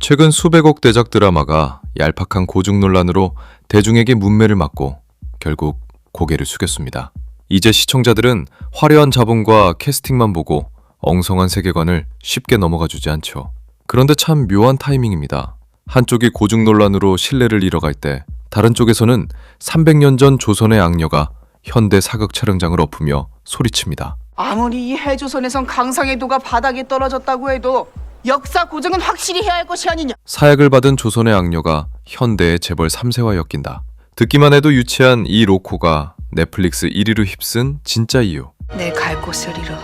최근 수백억 대작 드라마가 얄팍한 고증 논란으로 대중에게 문매를 맞고 결국 고개를 숙였습니다. 이제 시청자들은 화려한 자본과 캐스팅만 보고 엉성한 세계관을 쉽게 넘어가 주지 않죠. 그런데 참 묘한 타이밍입니다. 한쪽이 고증 논란으로 신뢰를 잃어갈 때 다른 쪽에서는 300년 전 조선의 악녀가 현대 사극 촬영장을 엎으며 소리칩니다. 아무리 이 해조선에선 강상해도가 바닥에 떨어졌다고 해도 역사 고증은 확실히 해야 할 것이 아니냐. 사약을 받은 조선의 악녀가 현대의 재벌 3세와 엮인다. 듣기만 해도 유치한 이 로코가 넷플릭스 1위로 휩쓴 진짜 이유. 내 갈 곳을 잃어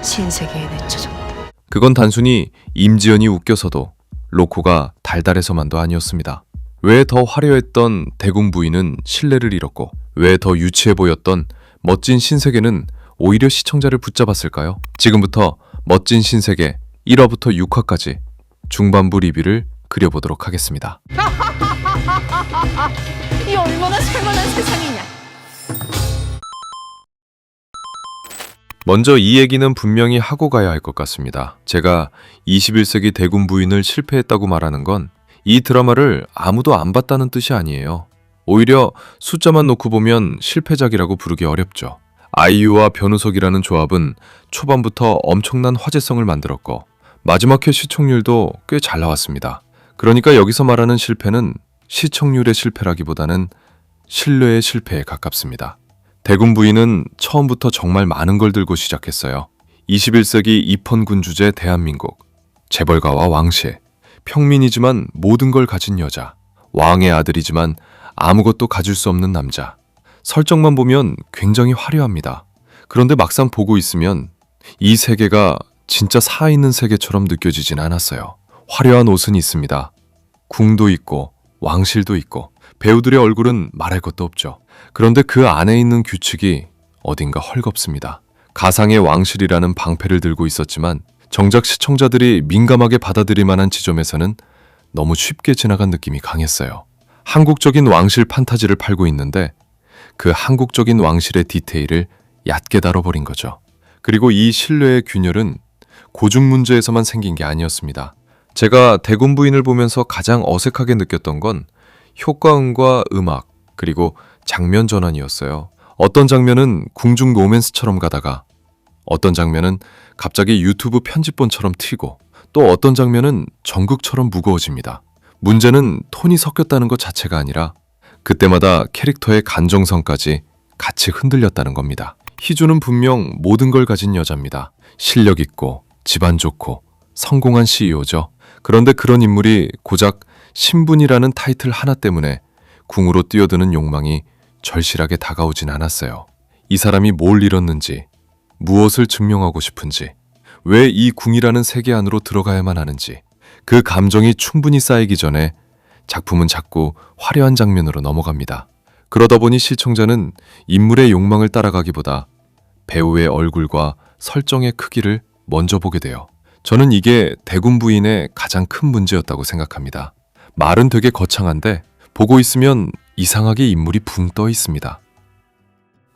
신세계에 내쳐졌다. 그건 단순히 임지연이 웃겨서도 로코가 달달해서만도 아니었습니다. 왜 더 화려했던 대군 부인은 신뢰를 잃었고 왜 더 유치해 보였던 멋진 신세계는 오히려 시청자를 붙잡았을까요? 지금부터 멋진 신세계 1화부터 6화까지 중반부 리뷰를 그려보도록 하겠습니다. 이 얼마나 살만한 세상이냐. 먼저 이 얘기는 분명히 하고 가야 할 것 같습니다. 제가 21세기 대군 부인을 실패했다고 말하는 건 이 드라마를 아무도 안 봤다는 뜻이 아니에요. 오히려 숫자만 놓고 보면 실패작이라고 부르기 어렵죠. 아이유와 변우석이라는 조합은 초반부터 엄청난 화제성을 만들었고 마지막 회 시청률도 꽤 잘 나왔습니다. 그러니까 여기서 말하는 실패는 시청률의 실패라기보다는 신뢰의 실패에 가깝습니다. 대군 부인은 처음부터 정말 많은 걸 들고 시작했어요. 21세기 입헌군 주제 대한민국, 재벌가와 왕실, 평민이지만 모든 걸 가진 여자, 왕의 아들이지만 아무것도 가질 수 없는 남자. 설정만 보면 굉장히 화려합니다. 그런데 막상 보고 있으면 이 세계가 진짜 살아있는 세계처럼 느껴지진 않았어요. 화려한 옷은 있습니다. 궁도 있고 왕실도 있고 배우들의 얼굴은 말할 것도 없죠. 그런데 그 안에 있는 규칙이 어딘가 헐겁습니다. 가상의 왕실이라는 방패를 들고 있었지만 정작 시청자들이 민감하게 받아들일 만한 지점에서는 너무 쉽게 지나간 느낌이 강했어요. 한국적인 왕실 판타지를 팔고 있는데 그 한국적인 왕실의 디테일을 얕게 다뤄버린 거죠. 그리고 이 신뢰의 균열은 고증 문제에서만 생긴 게 아니었습니다. 제가 대군 부인을 보면서 가장 어색하게 느꼈던 건 효과음과 음악, 그리고 장면 전환이었어요. 어떤 장면은 궁중 로맨스처럼 가다가 어떤 장면은 갑자기 유튜브 편집본처럼 튀고 또 어떤 장면은 전극처럼 무거워집니다. 문제는 톤이 섞였다는 것 자체가 아니라 그때마다 캐릭터의 감정선까지 같이 흔들렸다는 겁니다. 희주는 분명 모든 걸 가진 여자입니다. 실력 있고 집안 좋고 성공한 CEO죠. 그런데 그런 인물이 고작 신분이라는 타이틀 하나 때문에 궁으로 뛰어드는 욕망이 절실하게 다가오진 않았어요. 이 사람이 뭘 잃었는지, 무엇을 증명하고 싶은지, 왜 이 궁이라는 세계 안으로 들어가야만 하는지 그 감정이 충분히 쌓이기 전에 작품은 자꾸 화려한 장면으로 넘어갑니다. 그러다 보니 시청자는 인물의 욕망을 따라가기보다 배우의 얼굴과 설정의 크기를 먼저 보게 돼요. 저는 이게 대군 부인의 가장 큰 문제였다고 생각합니다. 말은 되게 거창한데 보고 있으면 이상하게 인물이 붕 떠 있습니다.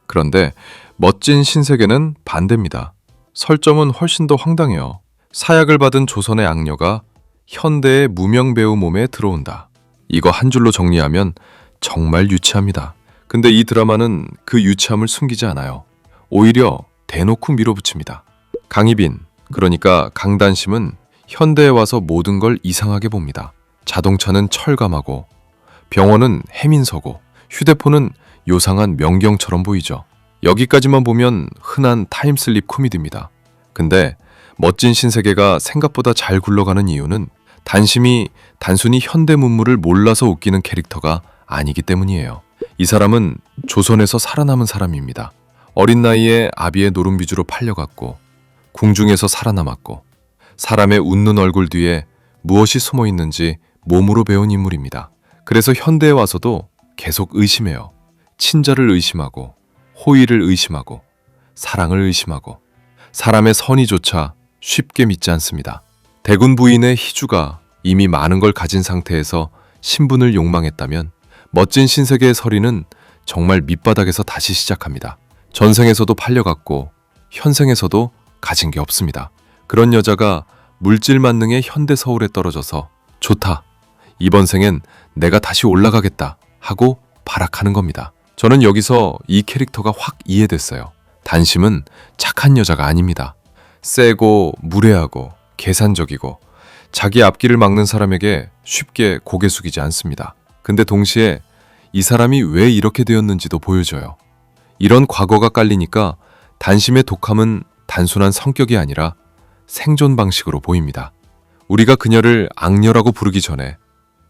그런데 멋진 신세계는 반대입니다. 설정은 훨씬 더 황당해요. 사약을 받은 조선의 악녀가 현대의 무명 배우 몸에 들어온다. 이거 한 줄로 정리하면 정말 유치합니다. 근데 이 드라마는 그 유치함을 숨기지 않아요. 오히려 대놓고 밀어붙입니다. 강희빈, 그러니까 강단심은 현대에 와서 모든 걸 이상하게 봅니다. 자동차는 철감하고 병원은 해민서고 휴대폰은 요상한 명경처럼 보이죠. 여기까지만 보면 흔한 타임슬립 코미디입니다. 근데 멋진 신세계가 생각보다 잘 굴러가는 이유는 단심이 단순히 현대 문물을 몰라서 웃기는 캐릭터가 아니기 때문이에요. 이 사람은 조선에서 살아남은 사람입니다. 어린 나이에 아비의 노름비주로 팔려갔고 궁중에서 살아남았고 사람의 웃는 얼굴 뒤에 무엇이 숨어 있는지 몸으로 배운 인물입니다. 그래서 현대에 와서도 계속 의심해요. 친자를 의심하고 호의를 의심하고 사랑을 의심하고 사람의 선의조차 쉽게 믿지 않습니다. 대군 부인의 희주가 이미 많은 걸 가진 상태에서 신분을 욕망했다면 멋진 신세계의 서리는 정말 밑바닥에서 다시 시작합니다. 전생에서도 팔려갔고 현생에서도 가진 게 없습니다. 그런 여자가 물질 만능의 현대 서울에 떨어져서 좋다. 이번 생엔 내가 다시 올라가겠다 하고 발악하는 겁니다. 저는 여기서 이 캐릭터가 확 이해됐어요. 단심은 착한 여자가 아닙니다. 세고 무례하고 계산적이고 자기 앞길을 막는 사람에게 쉽게 고개 숙이지 않습니다. 근데 동시에 이 사람이 왜 이렇게 되었는지도 보여줘요. 이런 과거가 깔리니까 단심의 독함은 단순한 성격이 아니라 생존 방식으로 보입니다. 우리가 그녀를 악녀라고 부르기 전에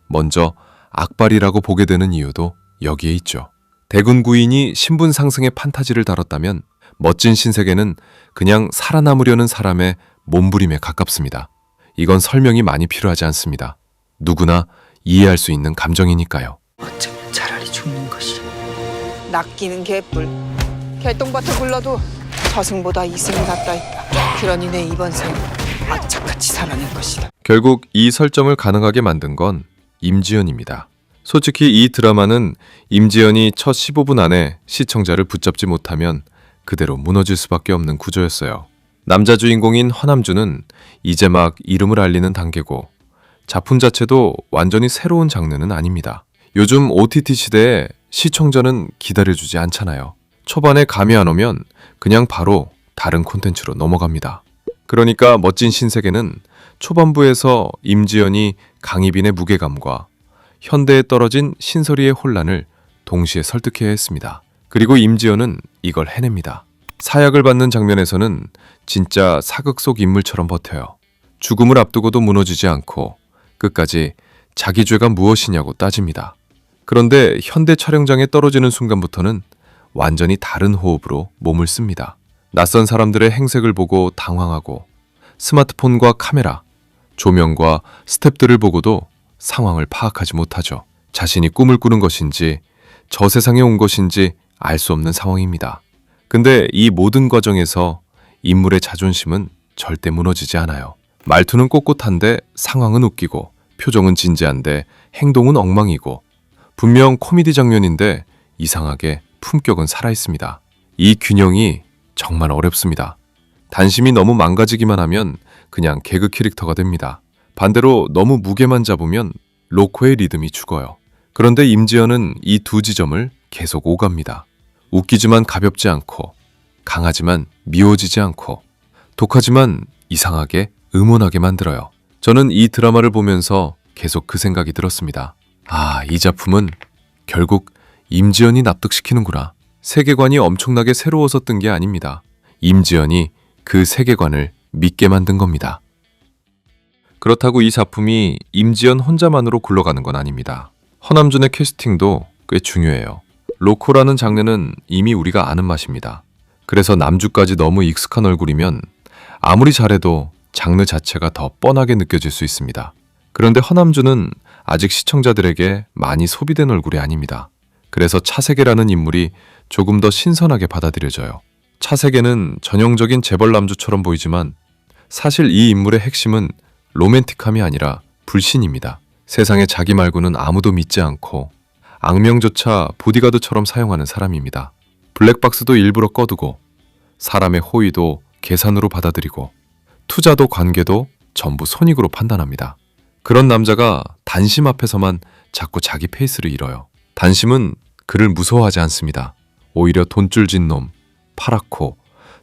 먼저 악발이라고 보게 되는 이유도 여기에 있죠. 대군 구인이 신분 상승의 판타지를 다뤘다면 멋진 신세계는 그냥 살아남으려는 사람의 몸부림에 가깝습니다. 이건 설명이 많이 필요하지 않습니다. 누구나 이해할 수 있는 감정이니까요. 어쩌면 차라리 죽는 것이. 낚이는 개뿔. 개똥밭에 굴러도 저승보다 이승이 낫다 했다. 그러니 내 이번 생 악착같이 살아낼 것이다. 결국 이 설정을 가능하게 만든 건 임지연입니다. 솔직히 이 드라마는 임지연이 첫 15분 안에 시청자를 붙잡지 못하면 그대로 무너질 수밖에 없는 구조였어요. 남자 주인공인 허남준은 이제 막 이름을 알리는 단계고 작품 자체도 완전히 새로운 장르는 아닙니다. 요즘 OTT 시대에 시청자는 기다려주지 않잖아요. 초반에 감이 안 오면 그냥 바로 다른 콘텐츠로 넘어갑니다. 그러니까 멋진 신세계는 초반부에서 임지연이 강희빈의 무게감과 현대에 떨어진 신설이의 혼란을 동시에 설득해야 했습니다. 그리고 임지연은 이걸 해냅니다. 사약을 받는 장면에서는 진짜 사극 속 인물처럼 버텨요. 죽음을 앞두고도 무너지지 않고 끝까지 자기 죄가 무엇이냐고 따집니다. 그런데 현대 촬영장에 떨어지는 순간부터는 완전히 다른 호흡으로 몸을 씁니다. 낯선 사람들의 행색을 보고 당황하고 스마트폰과 카메라, 조명과 스텝들을 보고도 상황을 파악하지 못하죠. 자신이 꿈을 꾸는 것인지 저 세상에 온 것인지 알 수 없는 상황입니다. 근데 이 모든 과정에서 인물의 자존심은 절대 무너지지 않아요. 말투는 꼿꼿한데 상황은 웃기고 표정은 진지한데 행동은 엉망이고 분명 코미디 장면인데 이상하게 품격은 살아있습니다. 이 균형이 정말 어렵습니다. 단심이 너무 망가지기만 하면 그냥 개그 캐릭터가 됩니다. 반대로 너무 무게만 잡으면 로코의 리듬이 죽어요. 그런데 임지연은 이 두 지점을 계속 오갑니다. 웃기지만 가볍지 않고 강하지만 미워지지 않고 독하지만 이상하게 음온하게 만들어요. 저는 이 드라마를 보면서 계속 그 생각이 들었습니다. 아, 이 작품은 결국 임지연이 납득시키는구나. 세계관이 엄청나게 새로워서 뜬 게 아닙니다. 임지연이 그 세계관을 믿게 만든 겁니다. 그렇다고 이 작품이 임지연 혼자만으로 굴러가는 건 아닙니다. 허남준의 캐스팅도 꽤 중요해요. 로코라는 장르는 이미 우리가 아는 맛입니다. 그래서 남주까지 너무 익숙한 얼굴이면 아무리 잘해도 장르 자체가 더 뻔하게 느껴질 수 있습니다. 그런데 허남준은 아직 시청자들에게 많이 소비된 얼굴이 아닙니다. 그래서 차세계라는 인물이 조금 더 신선하게 받아들여져요. 차세계는 전형적인 재벌 남주처럼 보이지만 사실 이 인물의 핵심은 로맨틱함이 아니라 불신입니다. 세상에 자기 말고는 아무도 믿지 않고 악명조차 보디가드처럼 사용하는 사람입니다. 블랙박스도 일부러 꺼두고 사람의 호의도 계산으로 받아들이고 투자도 관계도 전부 손익으로 판단합니다. 그런 남자가 단심 앞에서만 자꾸 자기 페이스를 잃어요. 단심은 그를 무서워하지 않습니다. 오히려 돈줄진 놈, 파랗고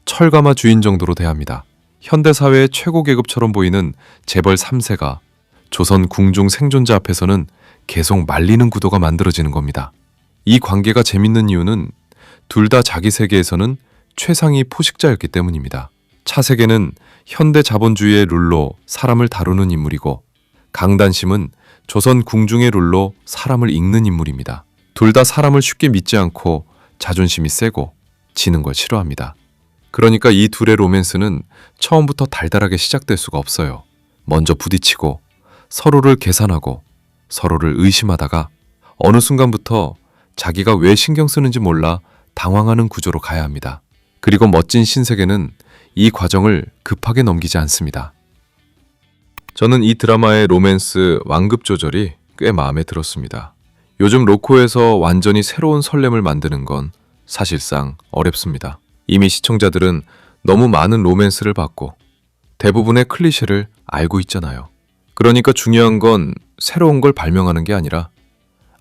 철가마 주인 정도로 대합니다. 현대사회의 최고 계급처럼 보이는 재벌 3세가 조선 궁중 생존자 앞에서는 계속 말리는 구도가 만들어지는 겁니다. 이 관계가 재밌는 이유는 둘 다 자기 세계에서는 최상위 포식자였기 때문입니다. 차세계는 현대 자본주의의 룰로 사람을 다루는 인물이고 강단심은 조선 궁중의 룰로 사람을 읽는 인물입니다. 둘 다 사람을 쉽게 믿지 않고 자존심이 세고 지는 걸 싫어합니다. 그러니까 이 둘의 로맨스는 처음부터 달달하게 시작될 수가 없어요. 먼저 부딪히고 서로를 계산하고 서로를 의심하다가 어느 순간부터 자기가 왜 신경 쓰는지 몰라 당황하는 구조로 가야 합니다. 그리고 멋진 신세계는 이 과정을 급하게 넘기지 않습니다. 저는 이 드라마의 로맨스 완급 조절이 꽤 마음에 들었습니다. 요즘 로코에서 완전히 새로운 설렘을 만드는 건 사실상 어렵습니다. 이미 시청자들은 너무 많은 로맨스를 봤고 대부분의 클리셰를 알고 있잖아요. 그러니까 중요한 건 새로운 걸 발명하는 게 아니라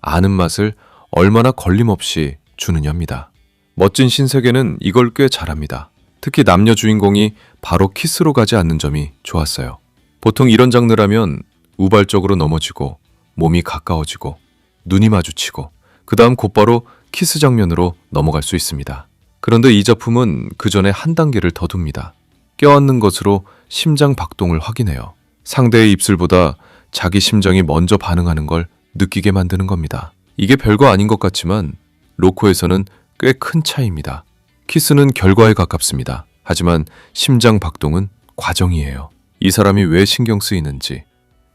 아는 맛을 얼마나 걸림없이 주느냐입니다. 멋진 신세계는 이걸 꽤 잘합니다. 특히 남녀 주인공이 바로 키스로 가지 않는 점이 좋았어요. 보통 이런 장르라면 우발적으로 넘어지고 몸이 가까워지고 눈이 마주치고 그 다음 곧바로 키스 장면으로 넘어갈 수 있습니다. 그런데 이 작품은 그 전에 한 단계를 더 둡니다. 껴안는 것으로 심장 박동을 확인해요. 상대의 입술보다 자기 심장이 먼저 반응하는 걸 느끼게 만드는 겁니다. 이게 별거 아닌 것 같지만 로코에서는 꽤 큰 차이입니다. 키스는 결과에 가깝습니다. 하지만 심장 박동은 과정이에요. 이 사람이 왜 신경 쓰이는지,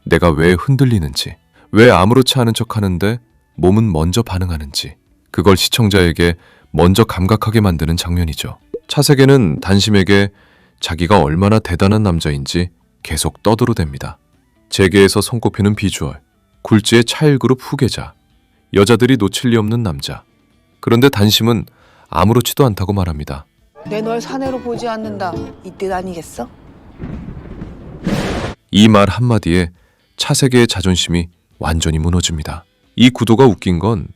내가 왜 흔들리는지, 왜 아무렇지 않은 척 하는데 몸은 먼저 반응하는지, 그걸 시청자에게 먼저 감각하게 만드는 장면이죠. 차세계는 단심에게 자기가 얼마나 대단한 남자인지 계속 떠들어댑니다. 재계에서 손꼽히는 비주얼, 굴지의 차일그룹 후계자, 여자들이 놓칠 리 없는 남자. 그런데 단심은 아무렇지도 않다고 말합니다. 내 널 사내로 보지 않는다. 이 뜻 아니겠어? 이 말 한마디에 차세계의 자존심이 완전히 무너집니다. 이 구도가 웃긴 건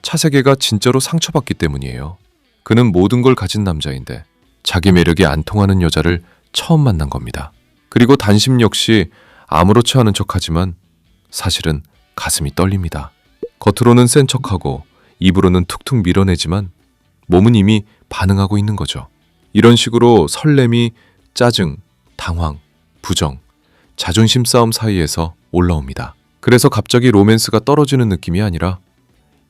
차세계가 진짜로 상처받기 때문이에요. 그는 모든 걸 가진 남자인데 자기 매력이 안 통하는 여자를 처음 만난 겁니다. 그리고 단심 역시 아무렇지 않은 척하지만 사실은 가슴이 떨립니다. 겉으로는 센 척하고 입으로는 툭툭 밀어내지만 몸은 이미 반응하고 있는 거죠. 이런 식으로 설렘이 짜증, 당황, 부정, 자존심 싸움 사이에서 올라옵니다. 그래서 갑자기 로맨스가 떨어지는 느낌이 아니라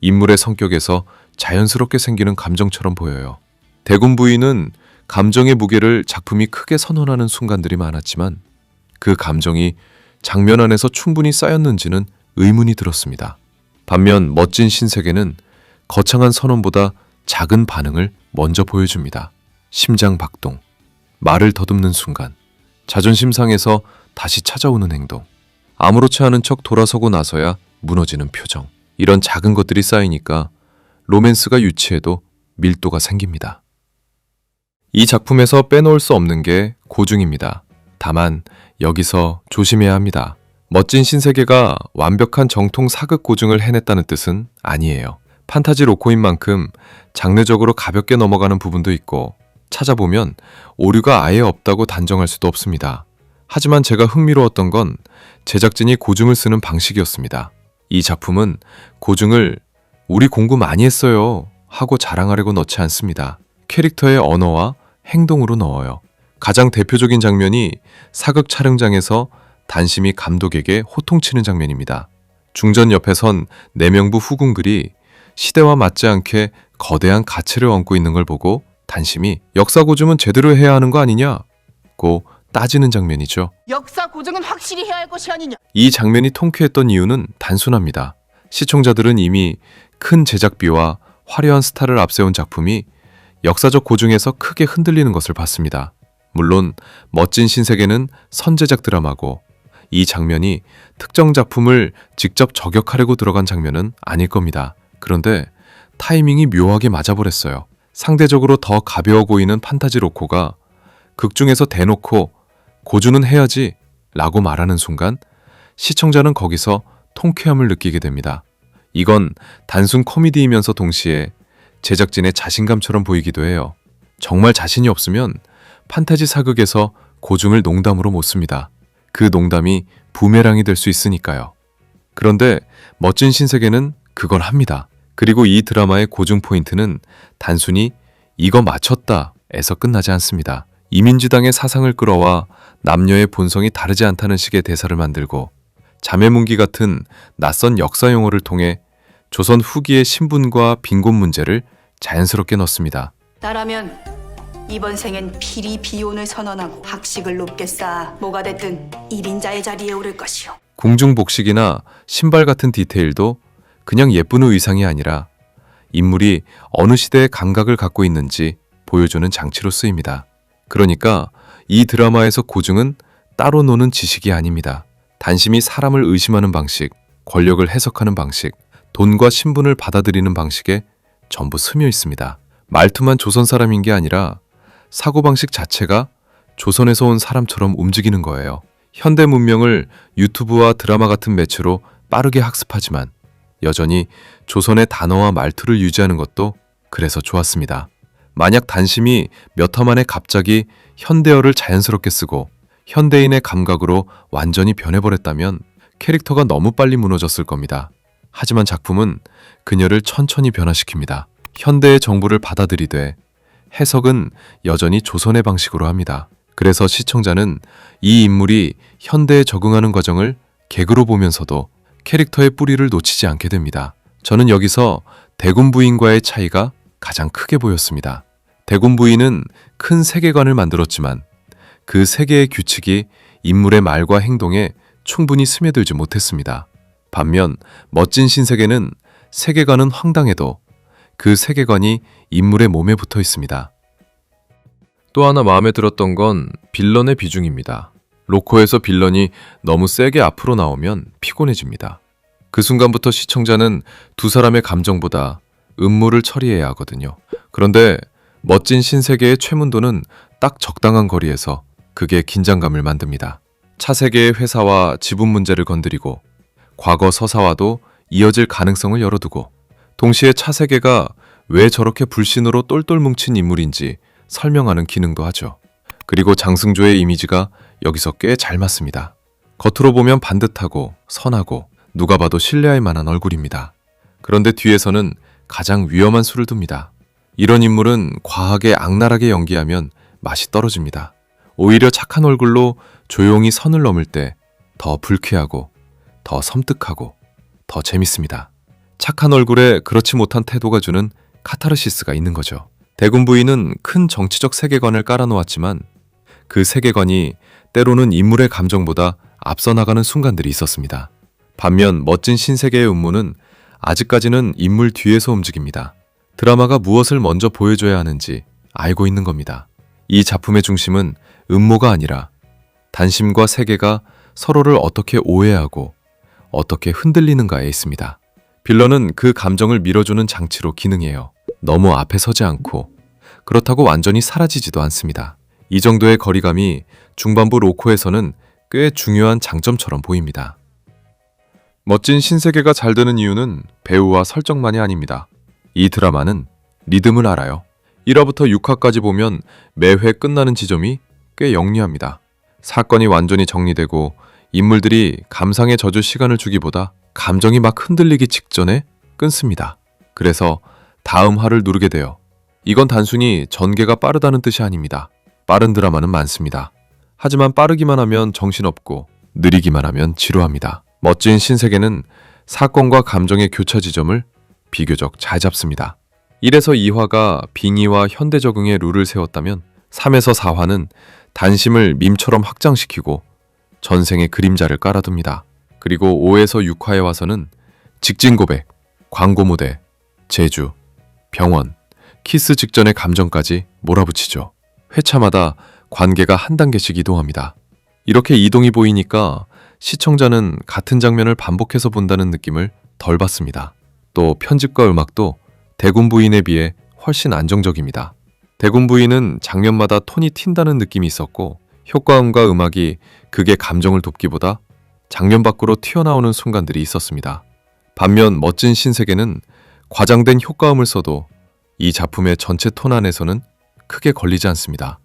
인물의 성격에서 자연스럽게 생기는 감정처럼 보여요. 대군 부인은 감정의 무게를 작품이 크게 선언하는 순간들이 많았지만 그 감정이 장면 안에서 충분히 쌓였는지는 의문이 들었습니다. 반면 멋진 신세계는 거창한 선언보다 작은 반응을 먼저 보여줍니다. 심장 박동, 말을 더듬는 순간, 자존심 상해서 다시 찾아오는 행동, 아무렇지 않은 척 돌아서고 나서야 무너지는 표정. 이런 작은 것들이 쌓이니까 로맨스가 유치해도 밀도가 생깁니다. 이 작품에서 빼놓을 수 없는 게 고증입니다. 다만 여기서 조심해야 합니다. 멋진 신세계가 완벽한 정통 사극 고증을 해냈다는 뜻은 아니에요. 판타지 로코인 만큼 장르적으로 가볍게 넘어가는 부분도 있고 찾아보면 오류가 아예 없다고 단정할 수도 없습니다. 하지만 제가 흥미로웠던 건 제작진이 고증을 쓰는 방식이었습니다. 이 작품은 고증을 우리 공부 많이 했어요 하고 자랑하려고 넣지 않습니다. 캐릭터의 언어와 행동으로 넣어요. 가장 대표적인 장면이 사극 촬영장에서 단심이 감독에게 호통치는 장면입니다. 중전 옆에 선 내명부 후궁글이 시대와 맞지 않게 거대한 가치를 얹고 있는 걸 보고 단심이 역사 고증은 제대로 해야 하는 거 아니냐고 따지는 장면이죠. 역사 고증은 확실히 해야 할 것이 아니냐. 이 장면이 통쾌했던 이유는 단순합니다. 시청자들은 이미 큰 제작비와 화려한 스타를 앞세운 작품이 역사적 고증에서 크게 흔들리는 것을 봤습니다. 물론 멋진 신세계는 선제작 드라마고 이 장면이 특정 작품을 직접 저격하려고 들어간 장면은 아닐 겁니다. 그런데 타이밍이 묘하게 맞아버렸어요. 상대적으로 더 가벼워 보이는 판타지 로코가 극중에서 대놓고 고증은 해야지 라고 말하는 순간 시청자는 거기서 통쾌함을 느끼게 됩니다. 이건 단순 코미디이면서 동시에 제작진의 자신감처럼 보이기도 해요. 정말 자신이 없으면 판타지 사극에서 고증을 농담으로 못 씁니다. 그 농담이 부메랑이 될 수 있으니까요. 그런데 멋진 신세계는 그걸 합니다. 그리고 이 드라마의 고증 포인트는 단순히 이거 맞췄다에서 끝나지 않습니다. 이민지당의 사상을 끌어와 남녀의 본성이 다르지 않다는 식의 대사를 만들고 자매문기 같은 낯선 역사 용어를 통해 조선 후기의 신분과 빈곤 문제를 자연스럽게 넣습니다. 나라면 이번 생엔 필히 비혼을 선언하고 학식을 높게 쌓아 뭐가 됐든 1인자의 자리에 오를 것이오. 궁중복식이나 신발 같은 디테일도 그냥 예쁜 의상이 아니라 인물이 어느 시대의 감각을 갖고 있는지 보여주는 장치로 쓰입니다. 그러니까 이 드라마에서 고증은 따로 노는 지식이 아닙니다. 단심이 사람을 의심하는 방식, 권력을 해석하는 방식, 돈과 신분을 받아들이는 방식에 전부 스며 있습니다. 말투만 조선 사람인 게 아니라 사고방식 자체가 조선에서 온 사람처럼 움직이는 거예요. 현대 문명을 유튜브와 드라마 같은 매체로 빠르게 학습하지만 여전히 조선의 단어와 말투를 유지하는 것도 그래서 좋았습니다. 만약 단심이 몇 화 만에 갑자기 현대어를 자연스럽게 쓰고 현대인의 감각으로 완전히 변해버렸다면 캐릭터가 너무 빨리 무너졌을 겁니다. 하지만 작품은 그녀를 천천히 변화시킵니다. 현대의 정보를 받아들이되 해석은 여전히 조선의 방식으로 합니다. 그래서 시청자는 이 인물이 현대에 적응하는 과정을 개그로 보면서도 캐릭터의 뿌리를 놓치지 않게 됩니다. 저는 여기서 대군 부인과의 차이가 가장 크게 보였습니다. 대군 부인은 큰 세계관을 만들었지만 그 세계의 규칙이 인물의 말과 행동에 충분히 스며들지 못했습니다. 반면 멋진 신세계는 세계관은 황당해도 그 세계관이 인물의 몸에 붙어 있습니다. 또 하나 마음에 들었던 건 빌런의 비중입니다. 로코에서 빌런이 너무 세게 앞으로 나오면 피곤해집니다. 그 순간부터 시청자는 두 사람의 감정보다 음모를 처리해야 하거든요. 그런데 멋진 신세계의 최문도는 딱 적당한 거리에서 그게 긴장감을 만듭니다. 차세계의 회사와 지분 문제를 건드리고 과거 서사와도 이어질 가능성을 열어두고 동시에 차세계가 왜 저렇게 불신으로 똘똘 뭉친 인물인지 설명하는 기능도 하죠. 그리고 장승조의 이미지가 여기서 꽤 잘 맞습니다. 겉으로 보면 반듯하고 선하고 누가 봐도 신뢰할 만한 얼굴입니다. 그런데 뒤에서는 가장 위험한 수를 둡니다. 이런 인물은 과하게 악랄하게 연기하면 맛이 떨어집니다. 오히려 착한 얼굴로 조용히 선을 넘을 때 더 불쾌하고 더 섬뜩하고 더 재밌습니다. 착한 얼굴에 그렇지 못한 태도가 주는 카타르시스가 있는 거죠. 대군 부인은 큰 정치적 세계관을 깔아놓았지만 그 세계관이 때로는 인물의 감정보다 앞서 나가는 순간들이 있었습니다. 반면 멋진 신세계의 음모는 아직까지는 인물 뒤에서 움직입니다. 드라마가 무엇을 먼저 보여줘야 하는지 알고 있는 겁니다. 이 작품의 중심은 음모가 아니라 단심과 세계가 서로를 어떻게 오해하고 어떻게 흔들리는가에 있습니다. 빌런은 그 감정을 밀어주는 장치로 기능해요. 너무 앞에 서지 않고 그렇다고 완전히 사라지지도 않습니다. 이 정도의 거리감이 중반부 로코에서는 꽤 중요한 장점처럼 보입니다. 멋진 신세계가 잘 되는 이유는 배우와 설정만이 아닙니다. 이 드라마는 리듬을 알아요. 1화부터 6화까지 보면 매회 끝나는 지점이 꽤 영리합니다. 사건이 완전히 정리되고 인물들이 감상에 젖을 시간을 주기보다 감정이 막 흔들리기 직전에 끊습니다. 그래서 다음 화를 누르게 돼요. 이건 단순히 전개가 빠르다는 뜻이 아닙니다. 빠른 드라마는 많습니다. 하지만 빠르기만 하면 정신없고 느리기만 하면 지루합니다. 멋진 신세계는 사건과 감정의 교차 지점을 비교적 잘 잡습니다. 1에서 2화가 빙의와 현대 적응의 룰을 세웠다면 3에서 4화는 단심을 밈처럼 확장시키고 전생의 그림자를 깔아둡니다. 그리고 5에서 6화에 와서는 직진 고백, 광고 모델, 제주, 병원, 키스 직전의 감정까지 몰아붙이죠. 회차마다 관계가 한 단계씩 이동합니다. 이렇게 이동이 보이니까 시청자는 같은 장면을 반복해서 본다는 느낌을 덜 받습니다. 또 편집과 음악도 대군 부인에 비해 훨씬 안정적입니다. 대군 부인은 장면마다 톤이 튄다는 느낌이 있었고 효과음과 음악이 극의 감정을 돕기보다 장면 밖으로 튀어나오는 순간들이 있었습니다. 반면 멋진 신세계는 과장된 효과음을 써도 이 작품의 전체 톤 안에서는 크게 걸리지 않습니다.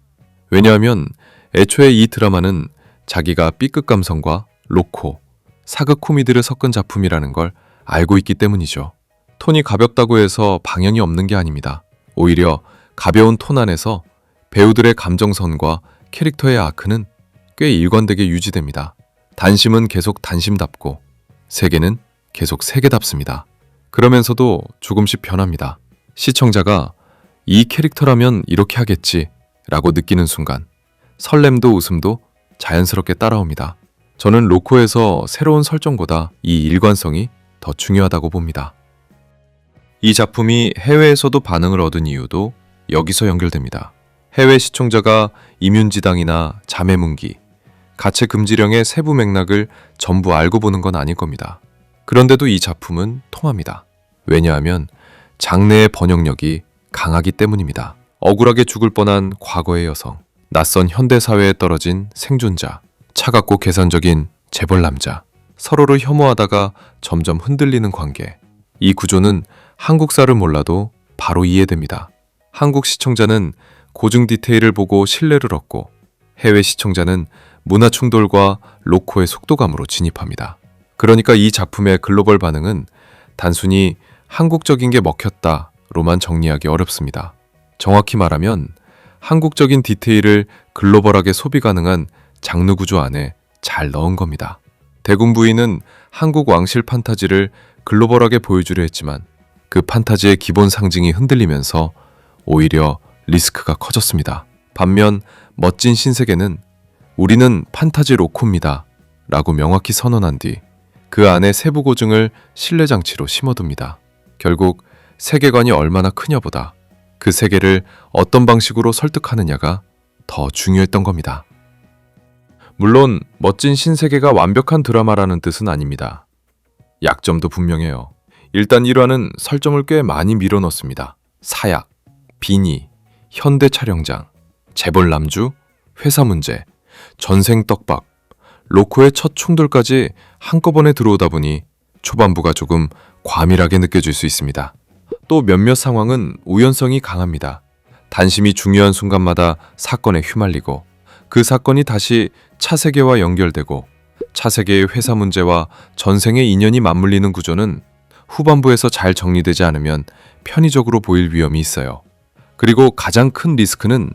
왜냐하면 애초에 이 드라마는 자기가 B급 감성과 로코, 사극 코미디를 섞은 작품이라는 걸 알고 있기 때문이죠. 톤이 가볍다고 해서 방향이 없는 게 아닙니다. 오히려 가벼운 톤 안에서 배우들의 감정선과 캐릭터의 아크는 꽤 일관되게 유지됩니다. 단심은 계속 단심답고 세계는 계속 세계답습니다. 그러면서도 조금씩 변합니다. 시청자가 이 캐릭터라면 이렇게 하겠지 라고 느끼는 순간 설렘도 웃음도 자연스럽게 따라옵니다. 저는 로코에서 새로운 설정보다 이 일관성이 더 중요하다고 봅니다. 이 작품이 해외에서도 반응을 얻은 이유도 여기서 연결됩니다. 해외 시청자가 이뮨지당이나 자매문기, 가채 금지령의 세부 맥락을 전부 알고 보는 건 아닐 겁니다. 그런데도 이 작품은 통합니다. 왜냐하면 장르의 번역력이 강하기 때문입니다. 억울하게 죽을 뻔한 과거의 여성, 낯선 현대사회에 떨어진 생존자, 차갑고 계산적인 재벌 남자, 서로를 혐오하다가 점점 흔들리는 관계. 이 구조는 한국사를 몰라도 바로 이해됩니다. 한국 시청자는 고증 디테일을 보고 신뢰를 얻고 해외 시청자는 문화 충돌과 로코의 속도감으로 진입합니다. 그러니까 이 작품의 글로벌 반응은 단순히 한국적인 게 먹혔다로만 정리하기 어렵습니다. 정확히 말하면 한국적인 디테일을 글로벌하게 소비 가능한 장르 구조 안에 잘 넣은 겁니다. 대군 부인은 한국 왕실 판타지를 글로벌하게 보여주려 했지만 그 판타지의 기본 상징이 흔들리면서 오히려 리스크가 커졌습니다. 반면 멋진 신세계는 우리는 판타지 로코입니다 라고 명확히 선언한 뒤 그 안에 세부 고증을 신뢰장치로 심어둡니다. 결국 세계관이 얼마나 크냐보다 그 세계를 어떤 방식으로 설득하느냐가 더 중요했던 겁니다. 물론 멋진 신세계가 완벽한 드라마라는 뜻은 아닙니다. 약점도 분명해요. 일단 1화는 설정을 꽤 많이 밀어넣습니다. 사약, 비니, 현대 촬영장, 재벌 남주, 회사 문제, 전생 떡밥, 로코의 첫 충돌까지 한꺼번에 들어오다 보니 초반부가 조금 과밀하게 느껴질 수 있습니다. 또 몇몇 상황은 우연성이 강합니다. 단심이 중요한 순간마다 사건에 휘말리고 그 사건이 다시 차세계와 연결되고 차세계의 회사 문제와 전생의 인연이 맞물리는 구조는 후반부에서 잘 정리되지 않으면 편의적으로 보일 위험이 있어요. 그리고 가장 큰 리스크는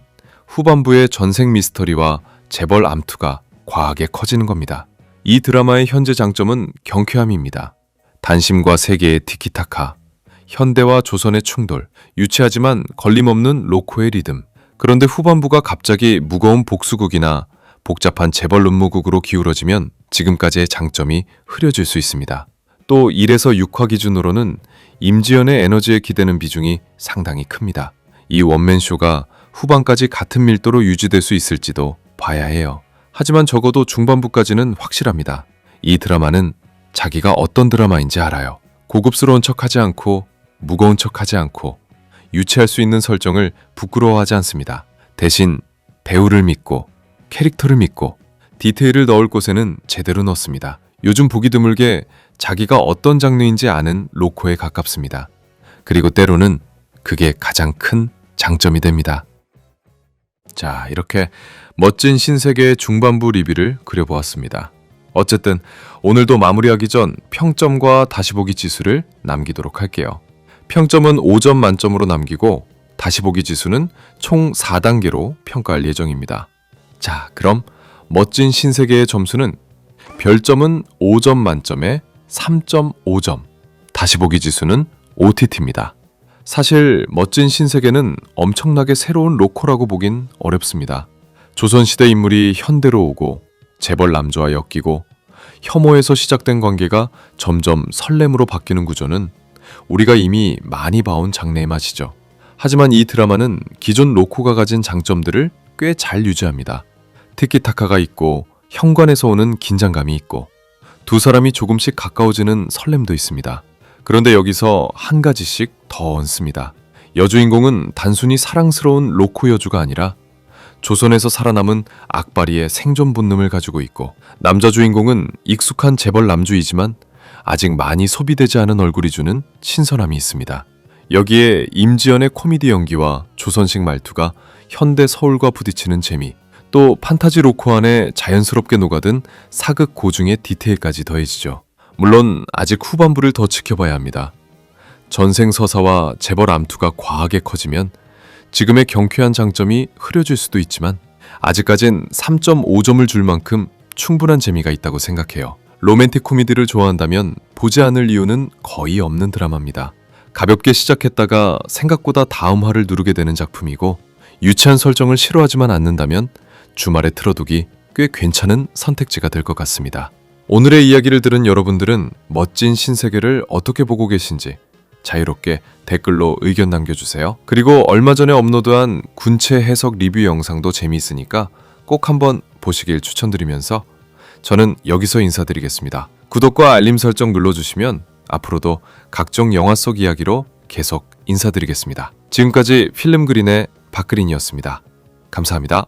후반부의 전생 미스터리와 재벌 암투가 과하게 커지는 겁니다. 이 드라마의 현재 장점은 경쾌함입니다. 단심과 세계의 티키타카, 현대와 조선의 충돌, 유치하지만 걸림없는 로코의 리듬. 그런데 후반부가 갑자기 무거운 복수극이나 복잡한 재벌 음모극으로 기울어지면 지금까지의 장점이 흐려질 수 있습니다. 또 1에서 6화 기준으로는 임지연의 에너지에 기대는 비중이 상당히 큽니다. 이 원맨쇼가 후반까지 같은 밀도로 유지될 수 있을지도 봐야 해요. 하지만 적어도 중반부까지는 확실합니다. 이 드라마는 자기가 어떤 드라마인지 알아요. 고급스러운 척하지 않고 무거운 척하지 않고 유치할 수 있는 설정을 부끄러워하지 않습니다. 대신 배우를 믿고 캐릭터를 믿고 디테일을 넣을 곳에는 제대로 넣습니다. 요즘 보기 드물게 자기가 어떤 장르인지 아는 로코에 가깝습니다. 그리고 때로는 그게 가장 큰 장점이 됩니다. 자, 이렇게 멋진 신세계의 중반부 리뷰를 그려보았습니다. 어쨌든 오늘도 마무리하기 전 평점과 다시 보기 지수를 남기도록 할게요. 평점은 5점 만점으로 남기고 다시 보기 지수는 총 4단계로 평가할 예정입니다. 자, 그럼 멋진 신세계의 점수는 별점은 5점 만점에 3.5점, 다시 보기 지수는 OTT입니다. 사실 멋진 신세계는 엄청나게 새로운 로코라고 보긴 어렵습니다. 조선시대 인물이 현대로 오고 재벌 남주와 엮이고 혐오에서 시작된 관계가 점점 설렘으로 바뀌는 구조는 우리가 이미 많이 봐온 장르의 맛이죠. 하지만 이 드라마는 기존 로코가 가진 장점들을 꽤 잘 유지합니다. 티키타카가 있고 현관에서 오는 긴장감이 있고 두 사람이 조금씩 가까워지는 설렘도 있습니다. 그런데 여기서 한 가지씩 더 얹습니다. 여주인공은 단순히 사랑스러운 로코 여주가 아니라 조선에서 살아남은 악바리의 생존 본능을 가지고 있고 남자 주인공은 익숙한 재벌 남주이지만 아직 많이 소비되지 않은 얼굴이 주는 신선함이 있습니다. 여기에 임지연의 코미디 연기와 조선식 말투가 현대 서울과 부딪히는 재미, 또 판타지 로코 안에 자연스럽게 녹아든 사극 고증의 디테일까지 더해지죠. 물론 아직 후반부를 더 지켜봐야 합니다. 전생 서사와 재벌 암투가 과하게 커지면 지금의 경쾌한 장점이 흐려질 수도 있지만 아직까진 3.5점을 줄 만큼 충분한 재미가 있다고 생각해요. 로맨틱 코미디를 좋아한다면 보지 않을 이유는 거의 없는 드라마입니다. 가볍게 시작했다가 생각보다 다음 화를 누르게 되는 작품이고 유치한 설정을 싫어하지만 않는다면 주말에 틀어두기 꽤 괜찮은 선택지가 될 것 같습니다. 오늘의 이야기를 들은 여러분들은 멋진 신세계를 어떻게 보고 계신지 자유롭게 댓글로 의견 남겨주세요. 그리고 얼마 전에 업로드한 군체 해석 리뷰 영상도 재미있으니까 꼭 한번 보시길 추천드리면서 저는 여기서 인사드리겠습니다. 구독과 알림 설정 눌러주시면 앞으로도 각종 영화 속 이야기로 계속 인사드리겠습니다. 지금까지 필름그린의 박그린이었습니다. 감사합니다.